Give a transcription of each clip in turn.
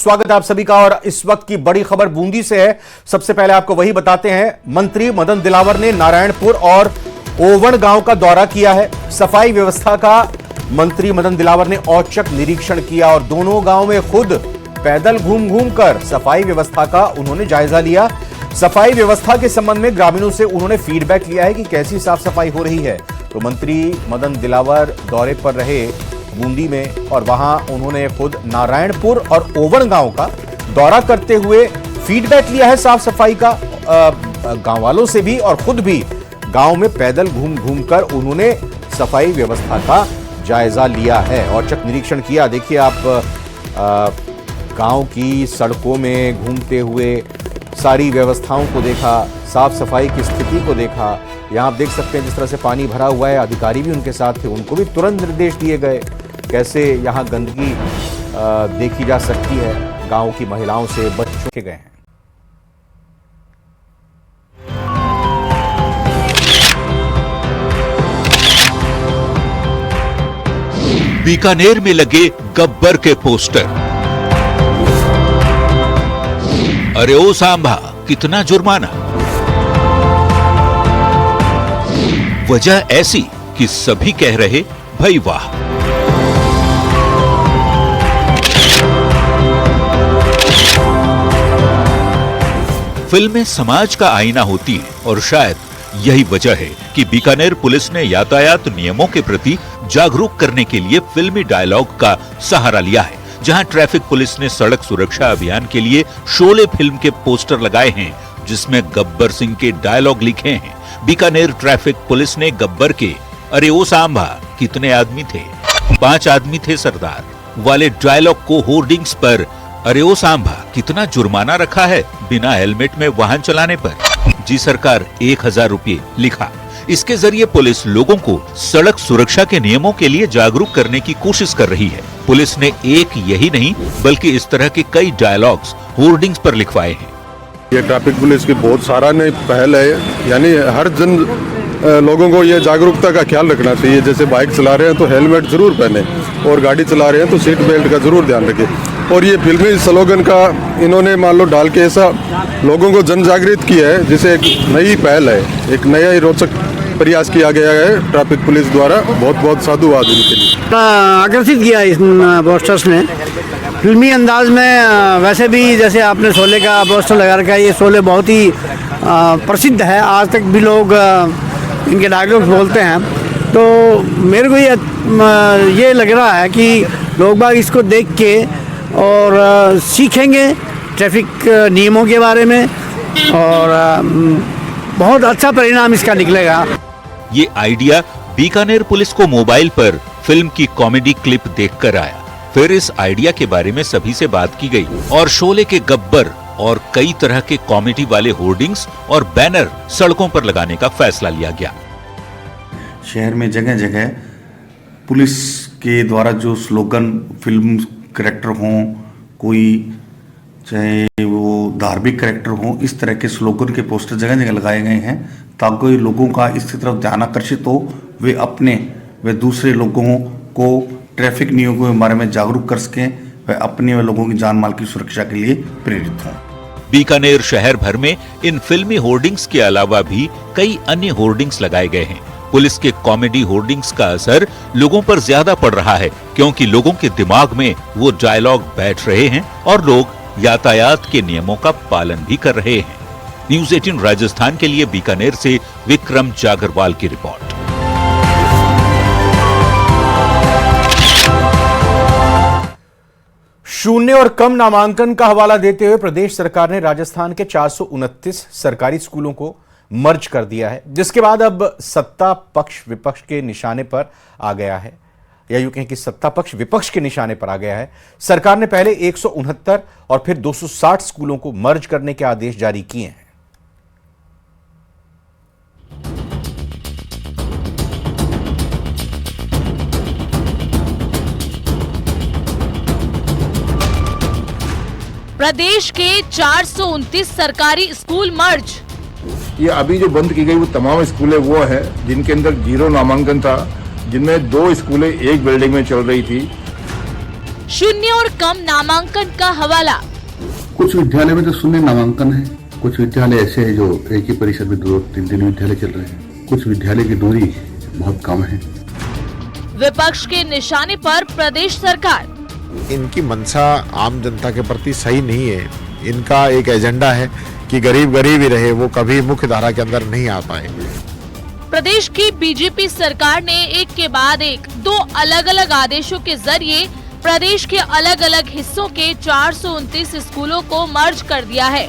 स्वागत है आप सभी का। और इस वक्त की बड़ी खबर बूंदी से है। सबसे पहले आपको वही बताते हैं। मंत्री मदन दिलावर ने नारायणपुर और ओवण गांव का दौरा किया है। सफाई व्यवस्था का मंत्री मदन दिलावर ने औचक निरीक्षण किया और दोनों गांव में खुद पैदल घूम घूम कर सफाई व्यवस्था का उन्होंने जायजा लिया। सफाई व्यवस्था के संबंध में ग्रामीणों से उन्होंने फीडबैक लिया है कि कैसी साफ सफाई हो रही है। तो मंत्री मदन दिलावर दौरे पर रहे बूंदी में और वहां उन्होंने खुद नारायणपुर और ओवण गांव का दौरा करते हुए फीडबैक लिया है साफ सफाई का गांव वालों से भी, और खुद भी गांव में पैदल घूम घूम कर उन्होंने सफाई व्यवस्था का जायजा लिया है, औचक निरीक्षण किया। देखिए आप गांव की सड़कों में घूमते हुए सारी व्यवस्थाओं को देखा, साफ सफाई की स्थिति को देखा। यहां आप देख सकते हैं जिस तरह से पानी भरा हुआ है, अधिकारी भी उनके साथ थे, उनको भी तुरंत निर्देश दिए गए कैसे यहां गंदगी देखी जा सकती है। गांव की महिलाओं से बच्चों के गए हैं। बीकानेर में लगे गब्बर के पोस्टर। अरे ओ सांभा, कितना जुर्माना। वजह ऐसी कि सभी कह रहे भाई वाह। फिल्में समाज का आईना होती है और शायद यही वजह है कि बीकानेर पुलिस ने यातायात नियमों के प्रति जागरूक करने के लिए फिल्मी डायलॉग का सहारा लिया है। जहां ट्रैफिक पुलिस ने सड़क सुरक्षा अभियान के लिए शोले फिल्म के पोस्टर लगाए हैं जिसमें गब्बर सिंह के डायलॉग लिखे हैं। बीकानेर ट्रैफिक पुलिस ने गब्बर के अरे ओ सांभा कितने आदमी थे, 5 आदमी थे सरदार वाले डायलॉग को होर्डिंग्स पर अरे ओ सांभा कितना जुर्माना रखा है बिना हेलमेट में वाहन चलाने पर। जी सरकार 1000 रुपये लिखा। इसके जरिए पुलिस लोगों को सड़क सुरक्षा के नियमों के लिए जागरूक करने की कोशिश कर रही है। पुलिस ने एक यही नहीं बल्कि इस तरह के कई डायलॉग्स होर्डिंग्स पर लिखवाए हैं। ये ट्रैफिक पुलिस की बहुत सराहनीय पहल है। यानी हर जन लोगों को ये जागरूकता का ख्याल रखना चाहिए। जैसे बाइक चला रहे हैं तो हेलमेट जरूर पहने और गाड़ी चला रहे हैं तो सीट बेल्ट का जरूर ध्यान रखें। और ये फिल्मी स्लोगन का इन्होंने मान लो डाल के ऐसा लोगों को जन जागृत किया है जिसे एक नई पहल है, एक नया ही रोचक प्रयास किया गया है ट्रैफिक पुलिस द्वारा। बहुत बहुत साधुवाद इनके लिए। आकर्षित किया इस पोस्टर्स ने फिल्मी अंदाज में। वैसे भी जैसे आपने शोले का पोस्टर लगा रखा है, ये शोले बहुत ही प्रसिद्ध है। आज तक भी लोग इनके डायलॉग्स बोलते हैं। तो मेरे को ये लग रहा है कि लोग बाग इसको देख के और सीखेंगे ट्रैफिक नियमों के बारे में और बहुत अच्छा परिणाम इसका निकलेगा। ये आइडिया बीकानेर पुलिस को मोबाइल पर फिल्म की कॉमेडी क्लिप देखकर आया। फिर इस आइडिया के बारे में सभी से बात की गई और शोले के गब्बर और कई तरह के कॉमेडी वाले होर्डिंग्स और बैनर सड़कों पर लगाने का फैसला लिया गया। शहर में जगह जगह पुलिस के द्वारा जो स्लोगन फिल्म कैरेक्टर हों, कोई चाहे वो धार्मिक कैरेक्टर हों, इस तरह के स्लोगन के पोस्टर जगह जगह लगाए गए हैं ताकि लोगों का इसकी तरफ ध्यान आकर्षित हो, वे अपने व दूसरे लोगों को ट्रैफिक नियमों के बारे में जागरूक कर सकें, वे अपने व लोगों की जान माल की सुरक्षा के लिए प्रेरित हों। बीकानेर शहर भर में इन फिल्मी होर्डिंग्स के अलावा भी कई अन्य होर्डिंग्स लगाए गए हैं। पुलिस के कॉमेडी होर्डिंग्स का असर लोगों पर ज्यादा पड़ रहा है क्योंकि लोगों के दिमाग में वो डायलॉग बैठ रहे हैं और लोग यातायात के नियमों का पालन भी कर रहे हैं। न्यूज़ 18 राजस्थान के लिए बीकानेर से विक्रम जागरवाल की रिपोर्ट। शून्य और कम नामांकन का हवाला देते हुए प्रदेश सरकार ने राजस्थान के 429 सरकारी स्कूलों को मर्ज कर दिया है, जिसके बाद अब सत्ता पक्ष विपक्ष के निशाने पर आ गया है, या यूं कहें कि सत्ता पक्ष विपक्ष के निशाने पर आ गया है। सरकार ने पहले 169 और फिर 260 स्कूलों को मर्ज करने के आदेश जारी किए हैं। प्रदेश के 429 सरकारी स्कूल मर्ज। ये अभी जो बंद की गई वो तमाम स्कूलें वो है जिनके अंदर 0 नामांकन था, जिनमें 2 स्कूलें एक बिल्डिंग में चल रही थी। शून्य और कम नामांकन का हवाला। कुछ विद्यालय में तो शून्य नामांकन है, कुछ विद्यालय ऐसे हैं जो एक ही परिसर में 2-3 विद्यालय चल रहे हैं, कुछ विद्यालय की दूरी बहुत कम है। विपक्ष के निशाने पर प्रदेश सरकार। इनकी मंशा आम जनता के प्रति सही नहीं है। इनका एक एजेंडा है कि गरीब गरीब ही रहे, वो कभी मुख्य धारा के अंदर नहीं आ पाए। प्रदेश की बीजेपी सरकार ने एक के बाद एक 2 अलग अलग आदेशों के जरिए प्रदेश के अलग अलग हिस्सों के 429 स्कूलों को मर्ज कर दिया है।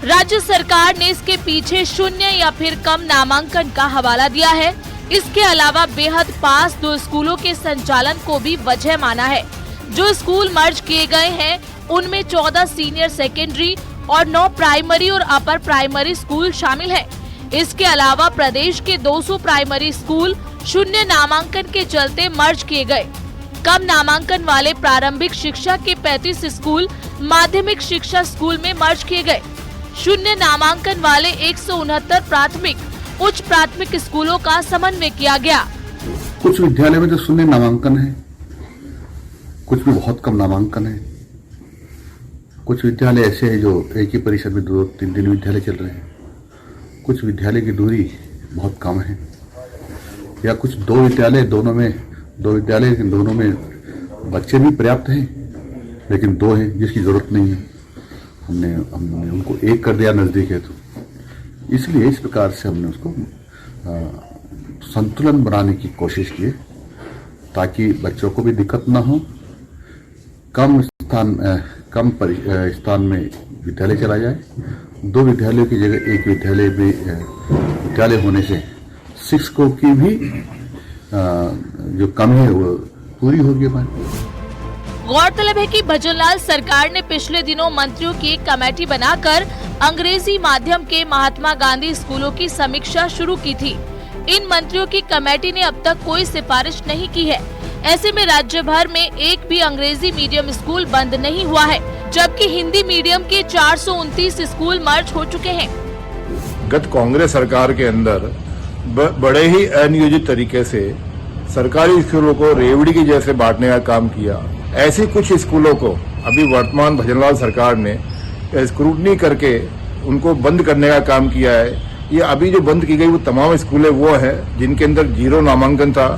राज्य सरकार ने इसके पीछे शून्य या फिर कम नामांकन का हवाला दिया है। इसके अलावा बेहद पास 2 स्कूलों के संचालन को भी वजह माना है। जो स्कूल मर्ज किए गए हैं उनमें 14 सीनियर सेकेंडरी और 9 प्राइमरी और अपर प्राइमरी स्कूल शामिल है। इसके अलावा प्रदेश के 200 प्राइमरी स्कूल शून्य नामांकन के चलते मर्ज किए गए। कम नामांकन वाले प्रारंभिक शिक्षा के 35 स्कूल माध्यमिक शिक्षा स्कूल में मर्ज किए गए। शून्य नामांकन वाले 169 प्राथमिक उच्च प्राथमिक स्कूलों का समन्वय किया गया। कुछ विद्यालय में तो शून्य नामांकन है, कुछ में बहुत कम नामांकन है, कुछ विद्यालय ऐसे हैं जो एक ही परिसर में 2-3 विद्यालय चल रहे हैं, कुछ विद्यालय की दूरी बहुत कम है, या कुछ 2 विद्यालय दोनों में बच्चे भी पर्याप्त हैं लेकिन 2 हैं जिसकी जरूरत नहीं है। हमने उनको एक कर दिया नजदीक है, तो इसलिए इस प्रकार से हमने उसको संतुलन बनाने की कोशिश की ताकि बच्चों को भी दिक्कत ना हो। कम स्थान में विद्यालय चला जाए। 2 विद्यालयों की जगह एक विद्यालय होने से शिक्षकों की भी जो कमी है वो पूरी होगी। गौरतलब है कि भजनलाल सरकार ने पिछले दिनों मंत्रियों की एक कमेटी बनाकर अंग्रेजी माध्यम के महात्मा गांधी स्कूलों की समीक्षा शुरू की थी। इन मंत्रियों की कमेटी ने अब तक कोई सिफारिश नहीं की है। ऐसे में राज्य भर में एक भी अंग्रेजी मीडियम स्कूल बंद नहीं हुआ है, जबकि हिंदी मीडियम के 429 स्कूल मर्ज हो चुके हैं। गत कांग्रेस सरकार के अंदर बड़े ही अनियोजित तरीके से सरकारी स्कूलों को रेवड़ी की जैसे बांटने का काम किया। ऐसी कुछ स्कूलों को अभी वर्तमान भजनलाल सरकार ने स्क्रूटनी करके उनको बंद करने का काम किया है। ये अभी जो बंद की गई वो तमाम स्कूलें वो हैं जिनके अंदर 0 नामांकन था,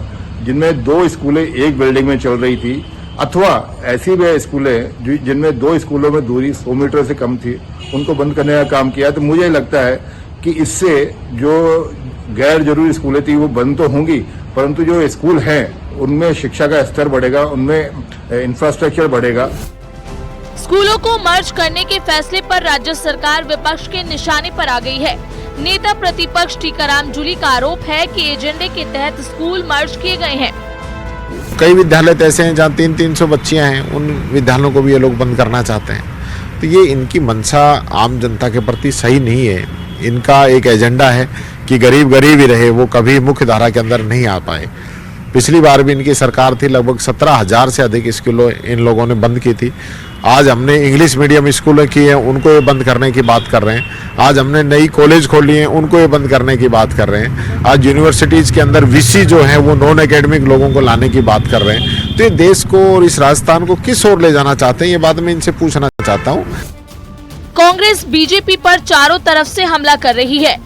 जिनमें 2 स्कूलें एक बिल्डिंग में चल रही थी, अथवा ऐसी भी स्कूलें जिनमें 2 स्कूलों में दूरी 100 मीटर से कम थी, उनको बंद करने का काम किया। तो मुझे लगता है कि इससे जो गैर जरूरी स्कूलें थी वो बंद तो होंगी, परंतु जो स्कूल हैं उनमें शिक्षा का स्तर बढ़ेगा, उनमें इंफ्रास्ट्रक्चर बढ़ेगा। स्कूलों को मर्ज करने के फैसले पर राज्य सरकार विपक्ष के निशाने पर आ गई है। नेता प्रतिपक्ष टीकाराम जूली का आरोप है कि एजेंडे के तहत स्कूल मर्ज किए गए हैं। कई विद्यालय तो ऐसे हैं जहाँ 300-300 बच्चियां हैं, उन विद्यालयों को भी ये लोग बंद करना चाहते हैं। तो ये इनकी मंशा आम जनता के प्रति सही नहीं है। इनका एक एजेंडा है कि गरीब गरीब ही रहे, वो कभी मुख्य धारा के अंदर नहीं आ पाए। पिछली बार भी इनकी सरकार थी, लगभग 17,000 से अधिक स्कूलों इन लोगों ने बंद की थी। आज हमने इंग्लिश मीडियम स्कूलें की हैं, उनको ये बंद करने की बात कर रहे हैं। आज हमने नई कॉलेज खोली हैं, उनको ये बंद करने की बात कर रहे हैं। आज यूनिवर्सिटीज़ के अंदर वीसी जो है वो नॉन एकेडमिक लोगों को लाने की बात कर रहे हैं। तो ये देश को और इस राजस्थान को किस ओर ले जाना चाहते हैं, ये बात मैं इनसे पूछना चाहता हूँ। कांग्रेस बीजेपी पर चारों तरफ से हमला कर रही है।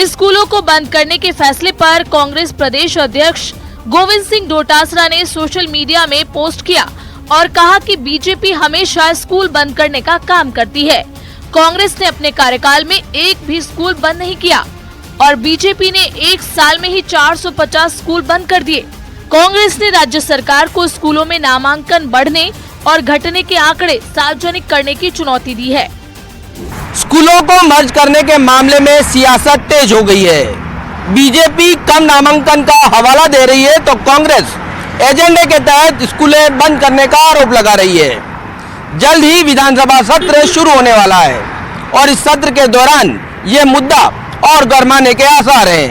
स्कूलों को बंद करने के फैसले पर कांग्रेस प्रदेश अध्यक्ष गोविंद सिंह डोटासरा ने सोशल मीडिया में पोस्ट किया और कहा कि बीजेपी हमेशा स्कूल बंद करने का काम करती है। कांग्रेस ने अपने कार्यकाल में एक भी स्कूल बंद नहीं किया और बीजेपी ने 1 साल में ही 450 स्कूल बंद कर दिए। कांग्रेस ने राज्य सरकार को स्कूलों में नामांकन बढ़ने और घटने के आंकड़े सार्वजनिक करने की चुनौती दी है। स्कूलों को मर्ज करने के मामले में सियासत तेज हो गई है। बीजेपी कम नामांकन का हवाला दे रही है तो कांग्रेस एजेंडे के तहत स्कूलें बंद करने का आरोप लगा रही है। जल्द ही विधानसभा सत्र शुरू होने वाला है और इस सत्र के दौरान ये मुद्दा और गरमाने के आसार हैं।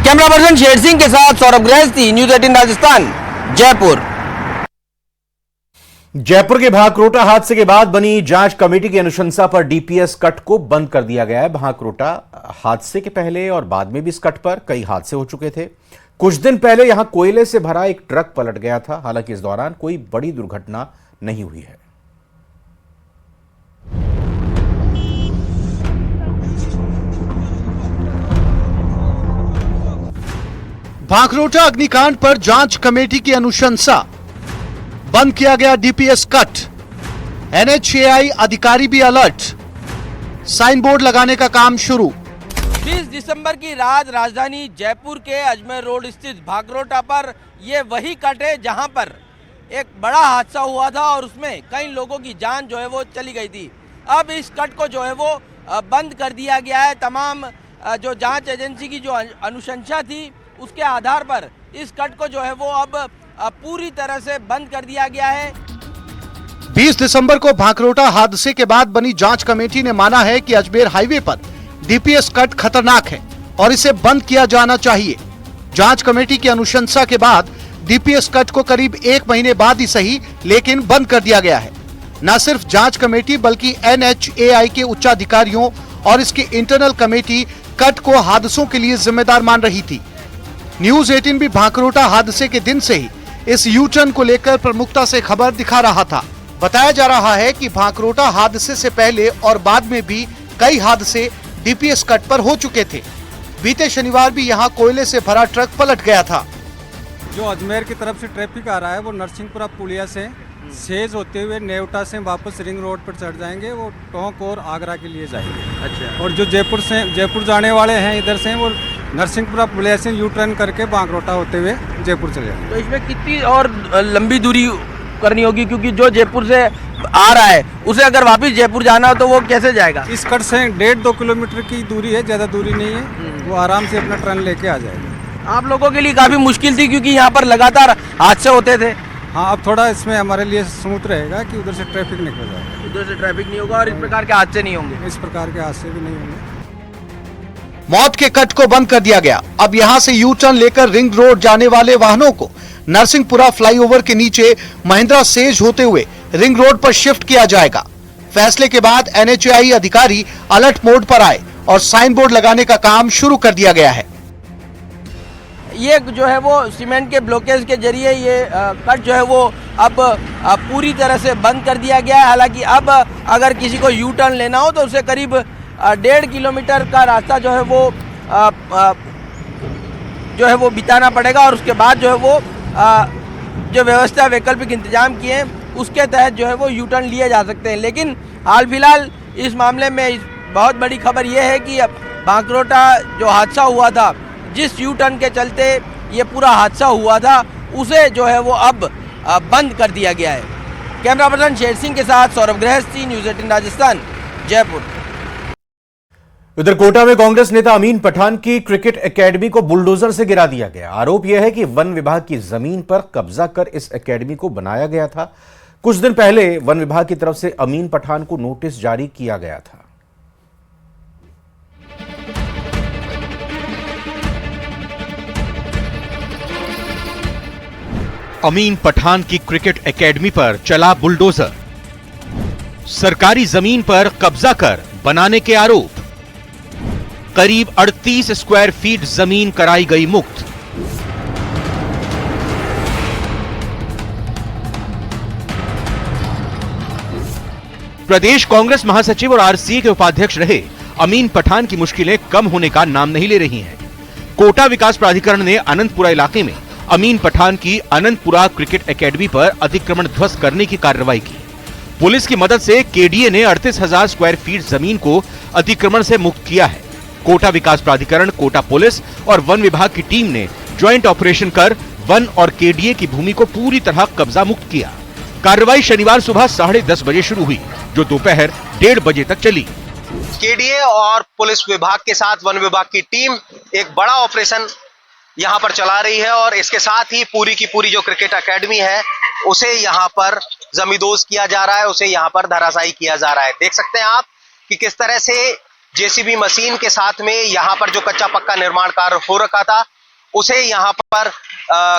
कैमरा पर्सन शेर सिंह के साथ सौरभ गृहस्थी, न्यूज 18 राजस्थान, जयपुर। जयपुर के भांकरोटा हादसे के बाद बनी जांच कमेटी की अनुशंसा पर डीपीएस कट को बंद कर दिया गया है। भांकरोटा हादसे के पहले और बाद में भी इस कट पर कई हादसे हो चुके थे। कुछ दिन पहले यहां कोयले से भरा एक ट्रक पलट गया था। हालांकि इस दौरान कोई बड़ी दुर्घटना नहीं हुई है। भांकरोटा अग्निकांड पर जांच कमेटी की अनुशंसा, बंद किया गया डीपीएस कट, एनएचएआई अधिकारी भी अलर्ट, साइन बोर्ड लगाने का काम शुरू। 20 दिसंबर की रात राजधानी जयपुर के अजमेर रोड स्थित भांकरोटा पर ये वही कट है जहां पर एक बड़ा हादसा हुआ था और उसमें कई लोगों की जान जो है वो चली गई थी। अब इस कट को जो है वो बंद कर दिया गया है। तमाम जो जांच एजेंसी की जो अनुशंसा थी उसके आधार पर इस कट को जो है वो अब पूरी तरह से बंद कर दिया गया है। 20 दिसंबर को भांकरोटा हादसे के बाद बनी जांच कमेटी ने माना है कि अजमेर हाईवे पर डीपीएस कट खतरनाक है और इसे बंद किया जाना चाहिए। जांच कमेटी की अनुशंसा के बाद डीपीएस कट को करीब 1 महीने बाद ही सही लेकिन बंद कर दिया गया है। न सिर्फ जांच कमेटी बल्कि एनएचएआई के उच्चाधिकारियों और इसकी इंटरनल कमेटी कट को हादसों के लिए जिम्मेदार मान रही थी। न्यूज 18 भी भांकरोटा हादसे के दिन से ही इस यू टर्न को लेकर प्रमुखता से खबर दिखा रहा था। बताया जा रहा है कि भांकरोटा हादसे से पहले और बाद में भी कई हादसे डीपीएस कट पर हो चुके थे। बीते शनिवार भी यहां कोयले से भरा ट्रक पलट गया था। जो अजमेर की तरफ से ट्रैफिक आ रहा है वो नरसिंहपुरा पुलिया से सेज होते हुए नेवटा से वापस रिंग रोड पर चढ़ जाएंगे, वो टोंक और आगरा के लिए जाएंगे। अच्छा। और जो जयपुर जाने वाले हैं इधर से वो नरसिंहपुरा पुलिया से यू टर्न करके भांकरोटा होते हुए जयपुर चले जाएंगे। तो इसमें कितनी और लंबी दूरी करनी होगी, क्योंकि जो जयपुर से आ रहा है उसे अगर वापस जयपुर जाना हो तो वो कैसे जाएगा? इस कट से 1.5-2 किलोमीटर की दूरी है, ज़्यादा दूरी नहीं है, वो आराम से अपना ट्रेन लेके आ जाएगा। आप लोगों के लिए काफी मुश्किल थी क्योंकि यहाँ पर लगातार हादसे होते थे। हाँ, अब थोड़ा इसमें हमारे लिए स्मूथ रहेगा कि उधर से ट्रैफिक निकल जाएगा, उधर से ट्रैफिक नहीं होगा और इस प्रकार के हादसे नहीं होंगे। इस प्रकार के हादसे भी नहीं होंगे। मौत के कट को बंद कर दिया गया। अब यहां से यू टर्न लेकर रिंग रोड जाने वाले वाहनों को नरसिंहपुरा फ्लाईओवर के नीचे महिंद्रा सेज होते हुए रिंग रोड पर शिफ्ट किया जाएगा। फैसले के बाद एनएचएआई अधिकारी अलर्ट मोड पर आए और साइन बोर्ड लगाने का काम शुरू कर दिया गया है। ये जो है वो सीमेंट के ब्लॉकेज के जरिए ये कट जो है वो अब पूरी तरह से बंद कर दिया गया है। हालांकि अब अगर किसी को यू टर्न लेना हो तो उसे करीब 1.5 किलोमीटर का रास्ता जो है वो बिताना पड़ेगा और उसके बाद जो है वो जो व्यवस्था वैकल्पिक इंतजाम किए हैं उसके तहत जो है वो यू टर्न लिए जा सकते हैं। लेकिन हाल फिलहाल इस मामले में बहुत बड़ी खबर ये है कि भांकरोटा जो हादसा हुआ था, जिस यू टर्न के चलते ये पूरा हादसा हुआ था, उसे जो है वो अब बंद कर दिया गया है। कैमरा पर्सन शेर सिंह के साथ सौरभ गृहस्थी, न्यूज़ 18 राजस्थान, जयपुर। उधर कोटा में कांग्रेस नेता अमीन पठान की क्रिकेट एकेडमी को बुलडोजर से गिरा दिया गया। आरोप यह है कि वन विभाग की जमीन पर कब्जा कर इस एकेडमी को बनाया गया था। कुछ दिन पहले वन विभाग की तरफ से अमीन पठान को नोटिस जारी किया गया था। अमीन पठान की क्रिकेट एकेडमी पर चला बुलडोजर। सरकारी जमीन पर कब्जा कर बनाने के आरोप। करीब 38 स्क्वायर फीट जमीन कराई गई मुक्त। प्रदेश कांग्रेस महासचिव और आरसीए के उपाध्यक्ष रहे अमीन पठान की मुश्किलें कम होने का नाम नहीं ले रही हैं। कोटा विकास प्राधिकरण ने अनंतपुरा इलाके में अमीन पठान की अनंतपुरा क्रिकेट एकेडमी पर अतिक्रमण ध्वस्त करने की कार्रवाई की। पुलिस की मदद से केडीए ने 38,000 स्क्वायर फीट जमीन को अतिक्रमण से मुक्त किया है। कोटा विकास प्राधिकरण, कोटा पुलिस और वन विभाग की टीम ने ज्वाइंट ऑपरेशन कर वन और केडीए की भूमि को पूरी तरह कब्जा मुक्त किया। कार्रवाई शनिवार सुबह 10:30 बजे शुरू हुई, जो दोपहर 1:30 बजे तक चली। केडीए और पुलिस विभाग के साथ वन विभाग की टीम एक बड़ा ऑपरेशन यहां पर चला रही है और इसके साथ ही पूरी की पूरी जो क्रिकेट एकेडमी है उसे यहां पर जमींदोज किया जा रहा है, उसे यहां पर धराशायी किया जा रहा है। देख सकते हैं आप कि किस तरह से जेसीबी मशीन के साथ में यहां पर जो कच्चा पक्का निर्माण कार्य हो रखा था उसे यहां पर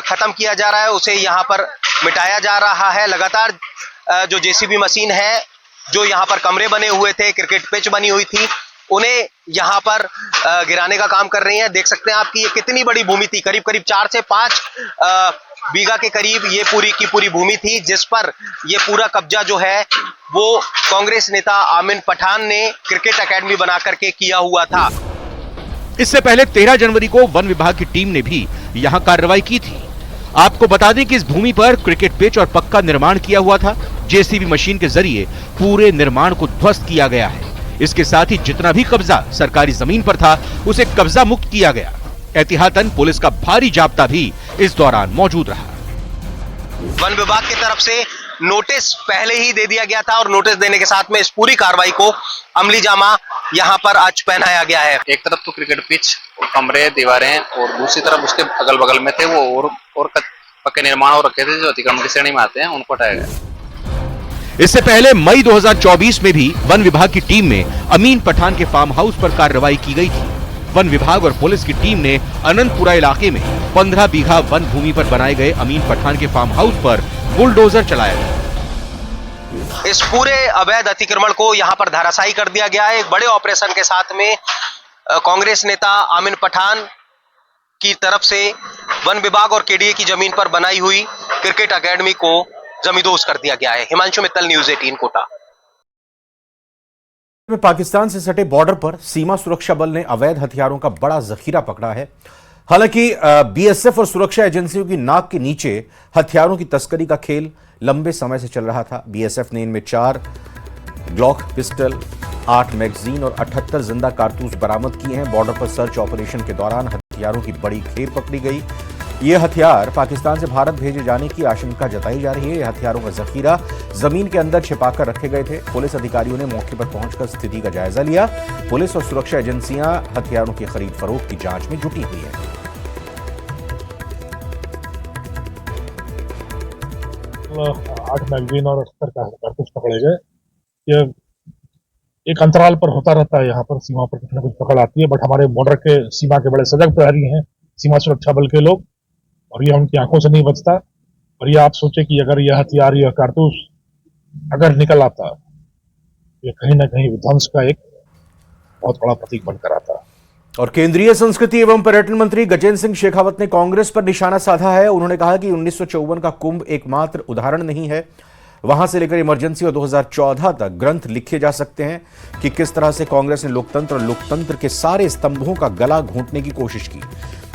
खत्म किया जा रहा है, उसे यहां पर मिटाया जा रहा है। लगातार जो जेसीबी मशीन है, जो यहां पर कमरे बने हुए थे, क्रिकेट पिच बनी हुई थी, उन्हें यहाँ पर गिराने का काम कर रही हैं। देख सकते हैं आप कि ये कितनी बड़ी भूमि थी, करीब करीब 4 से 5 बीघा के करीब ये पूरी की पूरी भूमि थी, जिस पर ये पूरा कब्जा जो है वो कांग्रेस नेता आमिन पठान ने क्रिकेट एकेडमी बना करके किया हुआ था। इससे पहले 13 जनवरी को वन विभाग की टीम ने भी यहां कार्रवाई की थी। आपको बता दें कि इस भूमि पर क्रिकेट पिच और पक्का निर्माण किया हुआ था। जेसीबी मशीन के जरिए पूरे निर्माण को ध्वस्त किया गया है। इसके साथ ही जितना भी कब्जा सरकारी जमीन पर था उसे कब्जा मुक्त किया गया। एहतियातन पुलिस का भारी जाब्ता भी इस दौरान मौजूद रहा। वन विभाग की तरफ से नोटिस पहले ही दे दिया गया था और नोटिस देने के साथ में इस पूरी कार्रवाई को अमली जामा यहाँ पर आज पहनाया गया है। एक तरफ तो क्रिकेट पिच, कमरे, दीवारें और दूसरी तरफ उसके अगल बगल में थे वो और पक्के निर्माण हो रखे थे जो अतिक्रमण की श्रेणी में आते हैं, उनको हटाया गया। इससे पहले मई 2024 में भी वन विभाग की टीम में अमीन पठान के फार्म हाउस पर कार्रवाई की गई थी। वन विभाग और पुलिस की टीम ने अनंतपुरा इलाके में 15 बीघा वन भूमि पर बनाए गए अमीन पठान के फार्म हाउस पर बुलडोजर चलाया गया। इस पूरे अवैध अतिक्रमण को यहाँ पर धराशायी कर दिया गया है। एक बड़े ऑपरेशन के साथ में कांग्रेस नेता आमिन पठान की तरफ से वन विभाग और केडीए की जमीन पर बनाई हुई क्रिकेट एकेडमी को जमींदोज कर दिया गया है। हिमांशु मित्तल, न्यूज़ 18 कोटा। पाकिस्तान से सटे बॉर्डर पर सीमा सुरक्षा बल ने अवैध हथियारों का बड़ा जखीरा पकड़ा है। हालांकि बीएसएफ और सुरक्षा एजेंसियों की नाक के नीचे हथियारों की तस्करी का खेल लंबे समय से चल रहा था। बीएसएफ ने इनमें 4 ग्लॉक पिस्टल, 8 मैगजीन और 78 जिंदा कारतूस बरामद किए हैं। बॉर्डर पर सर्च ऑपरेशन के दौरान हथियारों की बड़ी खेप पकड़ी गई। ये हथियार पाकिस्तान से भारत भेजे जाने की आशंका जताई जा रही है। ये हथियारों का जखीरा जमीन के अंदर छिपाकर रखे गए थे। पुलिस अधिकारियों ने मौके पर पहुंचकर स्थिति का जायजा लिया। पुलिस और सुरक्षा एजेंसियां हथियारों की खरीद फरोख्त की जांच में जुटी हुई है। 8 मैगजीन और 78 कारतूस पकड़े गए। ये एक अंतराल पर होता रहता है, यहाँ पर सीमा पर कुछ न कुछ पकड़ आती है, बट हमारे बॉर्डर के सीमा के बड़े सजग प्रहरी हैं सीमा सुरक्षा बल के लोग, और ये उनकी आंखों से नहीं बचता। और ये आप सोचे कि अगर यह हथियार, यह कारतूस अगर निकल आता, ये कहीं ना कहीं विध्वंस का एक बहुत बड़ा प्रतीक बनकर आता। और केंद्रीय संस्कृति एवं पर्यटन मंत्री गजेंद्र सिंह शेखावत ने कांग्रेस पर निशाना साधा है। उन्होंने कहा कि 1954 का कुंभ एकमात्र उदाहरण नहीं है। वहां से लेकर इमरजेंसी और 2014 तक ग्रंथ लिखे जा सकते हैं कि किस तरह से कांग्रेस ने लोकतंत्र और लोकतंत्र के सारे स्तंभों का गला घोंटने की कोशिश की।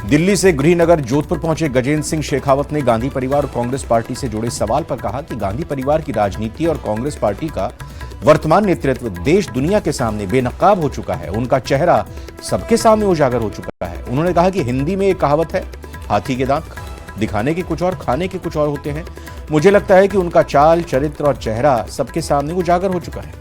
दिल्ली से गृहनगर जोधपुर पहुंचे गजेंद्र सिंह शेखावत ने गांधी परिवार और कांग्रेस पार्टी से जुड़े सवाल पर कहा कि गांधी परिवार की राजनीति और कांग्रेस पार्टी का वर्तमान नेतृत्व देश दुनिया के सामने बेनकाब हो चुका है। उनका चेहरा सबके सामने उजागर हो चुका है। उन्होंने कहा कि हिंदी में एक कहावत है, हाथी के दांत दिखाने के कुछ और, खाने के कुछ और होते हैं। मुझे लगता है कि उनका चाल, चरित्र और चेहरा सबके सामने उजागर हो चुका है।